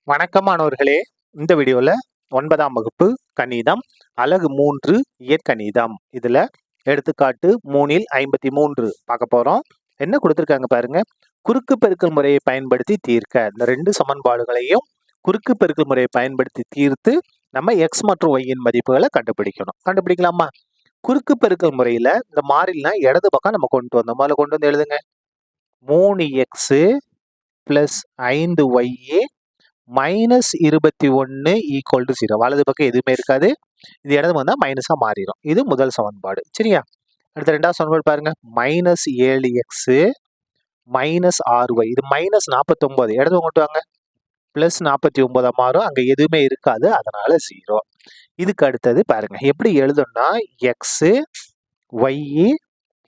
வணக்கம் மாணவர்களே. இந்த வீடியோல 9ஆம் வகுப்பு கணிதம் அலகு 3 இயற்கணிதம் இதுல எடுத்துக்காட்டு 3ல் 53 பார்க்க போறோம். என்ன கொடுத்திருக்காங்க பாருங்க. குறுக்கு பெருக்கல் முறையை பயன்படுத்தி தீர்க்க. இந்த ரெண்டு சமன்பாடுகளையும் குறுக்கு பெருக்கல் முறையை பயன்படுத்தி தீர்த்து நம்ம x மற்றும் y இன் மதிப்புகளை கண்டுபிடிக்கணும். கண்டுபிடிக்கலாமா? குறுக்கு பெருக்கல் முறையில இந்த மாறிலினா இடது பக்கம் நம்ம கொண்டு வந்தோம். முதல்ல கொண்டு வந்து எழுதுங்க. 3x + 5y -21 = 0. வலது பக்கம் எதுவுமே இருக்காது. இது இடது வந்தா மைனஸா மாறிடும். இது முதல் சமன்பாடு. சரியா? அடுத்த ரெண்டாவது சமன்பாடு பாருங்க. -7x -6y. இது -49. இடது கொண்டு வாங்க. +49 மாறும். அங்க எதுவுமே இருக்காது. அதனால 0. இதுக்கு அடுத்தது பாருங்க. எப்படி எழுதணும்னா x y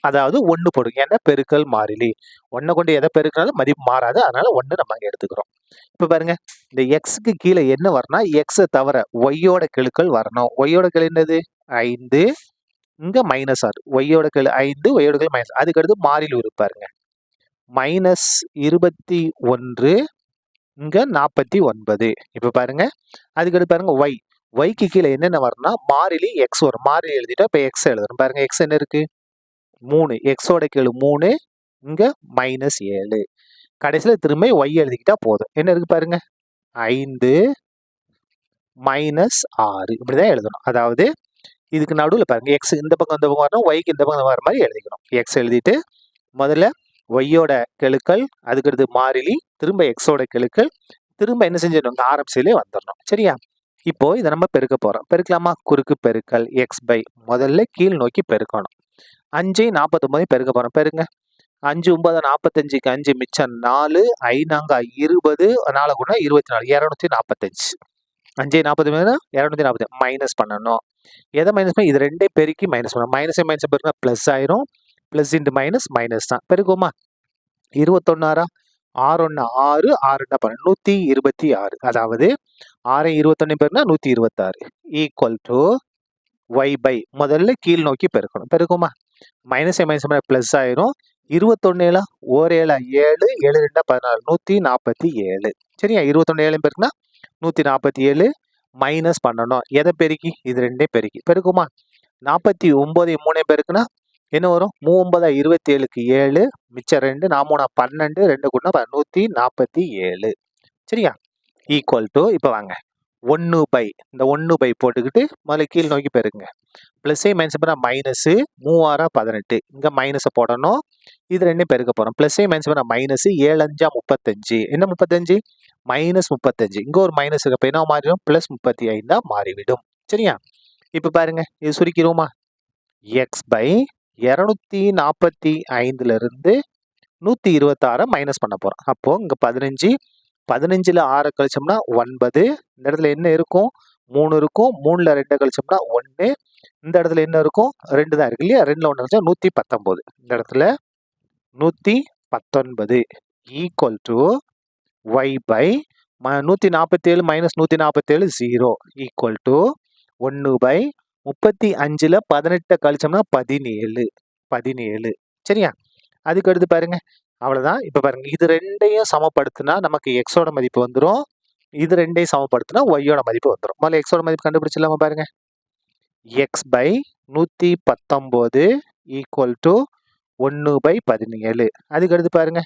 அதாவது 1 போடுங்க. ஏன்னா பெருக்கல் மாறிலி. 1 கொண்டு எதை பெருக்கினாலும் மதிப்பு மாறாது. அதனால 1 நம்ம அங்க எடுத்துக்கிறோம். இப்ப பாருங்க. இந்த எக்ஸுக்கு கீழே என்ன வரணும்னா எக்ஸை தவிர ஒய்யோட கெழுக்கள் வரணும். ஒய்யோட கெழு என்னது? 5. இங்க -6. ஒய்யோட கெழு 5, ஒய்யோட கெழு -. அதுக்கு அடுத்து மாறிலி உறுப்பு பாருங்க. -21 இங்க 49. இப்ப பாருங்க. அதுக்கு அடுத்து பாருங்க ஒய். ஒய்க்கு கீழே என்னென்ன வரணும்னா மாறிலி எக்ஸ் வரும். மாறிலி எழுதிட்டா இப்ப எக்ஸ் எழுதணும். பாருங்க எக்ஸ் என்ன இருக்கு? 3. எக்ஸோட கெழு 3. இங்க -7. கடைசியில திரும்ப ஒய் எழுதிக்கிட்டா போதும். என்ன இருக்கு பாருங்க. 5 -6 இப்படிதான் எழுதணும். அதாவது இதுக்கு நடுவில் பாருங்க எக்ஸ் இந்த பக்கம் வரணும், ஒய்க்கு இந்த பக்கம் வர மாதிரி எழுதிக்கணும். எக்ஸ் எழுதிட்டு முதல்ல ஒய்யோட கெழுக்கள், அதுக்கடுத்து மாறிலி, திரும்ப எக்ஸோட கெழுக்கள், திரும்ப என்ன செஞ்சிடணும்? ஆரம்பிச்சிலே வந்துடணும். சரியா? இப்போ இதை நம்ம பெருக்க போறோம். பெருக்கலாமா? குறுக்கு பெருக்கல் x/. முதல்ல கீழ் நோக்கி பெருக்கணும். 5 49 பெருக்க போறோம். பெருங்க. 5 9 45க்கு 5 மிச்சம் 4, 5 20, 4 கூட்டினா 24, 245. 5 40 240 மைனஸ் பண்ணணும். எதை மைனஸ் பண்ண? இது ரெண்டே பெருக்கி மைனஸ் பண்ணணும். மைனஸ் பெருக்கினா பிளஸ் ஆயிரும். பிளஸ் இன்டு மைனஸ் மைனஸ் தான். பெருக்குமா? 21 6 1 6 6 2 126. அதாவது 6 21 பெருக்கினா 126 ஈக்குவல் டு y/. முதல்ல கீழ் நோக்கி பெருக்கணும். பெருக்குமா? மைனஸ் பிளஸ் ஆயிரும். 21 1 7 7 7 2 16 147. சரியா? 21 7 பெருக்குனா 147 மைனஸ் பண்ணணும். எதை பெருக்கி? இது ரெண்டே பெருக்கி. பெருக்குமா? 49 3 பெருக்குனா என்ன வரும்? 3 27க்கு 7 மிச்சம் 2 4 12 2 கூட்டினா 147. சரியா? ஈக்குவல் டு இப்போ வாங்க 1/. இந்த 1/. போட்டுக்கிட்டு முதல்ல கீழ் நோக்கி பெருக்குங்க. பிளஸ் மைனஸ் பண்ணா மைனஸ் 3 18. இங்க மைனஸை போடணும். இது ரெண்டும் பெருக்க போறோம். பிளஸ் மைனஸ் பண்ணா மைனஸ் 7 5 35. என்ன 35? -35. இங்க ஒரு மைனஸ் இருக்கு. அப்ப என்ன மாறிடும்? +35 மாறிவிடும். சரியா? இப்ப பாருங்க. இது சுருக்கிடுவோமா? x/. 245ல இருந்து 126 மைனஸ் பண்ண போறோம். அப்போ இங்க 15. 15ல 6 கழிச்சோம்னா 9. இந்த இடத்துல என்ன இருக்கும்? 3 இருக்கும். 3ல 2 கழிச்சோம்னா 1. இந்த இடத்துல என்ன இருக்கும்? 2 தான் இருக்கு இல்லையா? 2ல 1 கழிச்சா 119. இந்த இடத்துல 119 equal to y/. 147 - 147 0 equal to 1/. 35ல 18 கழிச்சோம்னா 17. 17. சரியா? அதுக்கு அடுத்து பாருங்க. அவ்வளவுதான். இப்ப பாருங்க. இது ரெண்டையும் சமப்படுத்தினா நமக்கு எக்ஸோட மதிப்பு வந்துடும். இது ரெண்டையும் சமப்படுத்தினா ஒய்யோட மதிப்பு வந்துடும். முதல்ல எக்ஸோட மதிப்பு கண்டுபிடிச்சிடலாமா? பாருங்க. x/. 119 equal to 1/17. அதுக்கு அடுத்து பாருங்க.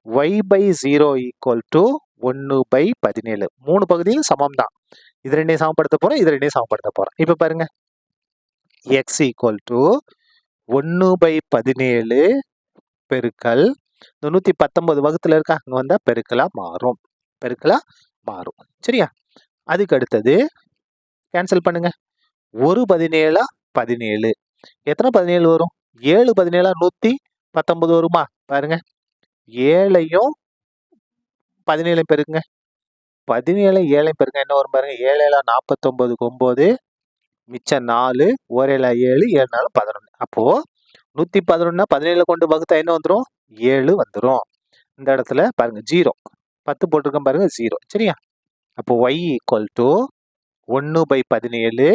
y/0 equal to 1/17. 3 பகுதியும் சமம் தான். இது ரெண்டையும் சமப்படுத்த போறோம். இது ரெண்டையும் சமப்படுத்த போறோம். இப்ப பாருங்க. x ஈக்குவல் டு 1/17 பெருக்கல் 119 வகுத்துல இருக்கா? அங்க வந்தா பெருக்கலா மாறும். பெருக்கலா மாறும். சரியா? அதுக்கு அடுத்தது கேன்சல் பண்ணுங்க. 1 17 17. எத்தனை 17 வரும்? 7 17 119 வருமா? பாருங்க. 7ஐயும் 17ஐயும் பெருக்குங்க. 17 7 பெருங்க என்ன வரும் பாருங்க. 7 7 49 9 மிச்சம் 4 1 7 7 7 4 11. அப்போ 111 17 கொண்டு வகுத்தா என்ன வந்துடும்? 7 வந்துடும். இந்த இடத்துல பாருங்க 0 10 போட்டிருக்கோம் பாருங்க 0. சரியா? அப்போ y ஈக்குவல் டு 1/17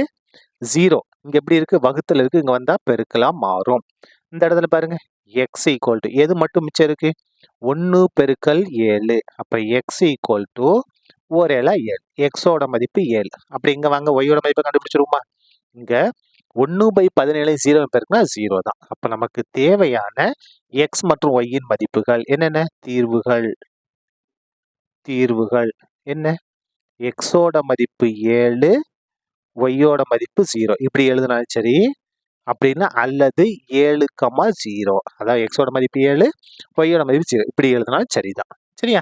0. இங்க எப்படி இருக்கு? வகுத்துல இருக்கு. இங்க வந்தா பெருக்கலாம் மாறும். இந்த இடத்துல பாருங்க. x ஈக்குவல் டு எது மட்டும் மிச்சம் இருக்கு? 1 பெருக்கல் 7. அப்ப x ஈக்குவல் டு ஓரேழா 7. எக்ஸோட மதிப்பு 7. அப்படி இங்க வாங்க ஒய்யோட மதிப்பை கண்டுபிடிச்சிருவோமா? இங்க 1/17 0 பெருக்குனா 0 தான். அப்ப நமக்கு தேவையான எக்ஸ் மற்றும் ஒய்யின் மதிப்புகள் என்னென்ன? தீர்வுகள் என்ன? எக்ஸோட மதிப்பு 7, ஒய்யோட மதிப்பு 0. இப்படி எழுதினாலும் சரி, அப்படின்னா அல்லது 7,0. அதாவது எக்ஸோட மதிப்பு 7, ஒய்யோட மதிப்பு 0. இப்படி எழுதினாலும் சரிதான். சரியா?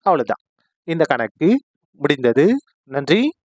அவ்வளவுதான். இந்த கணக்கு முடிந்தது. நன்றி.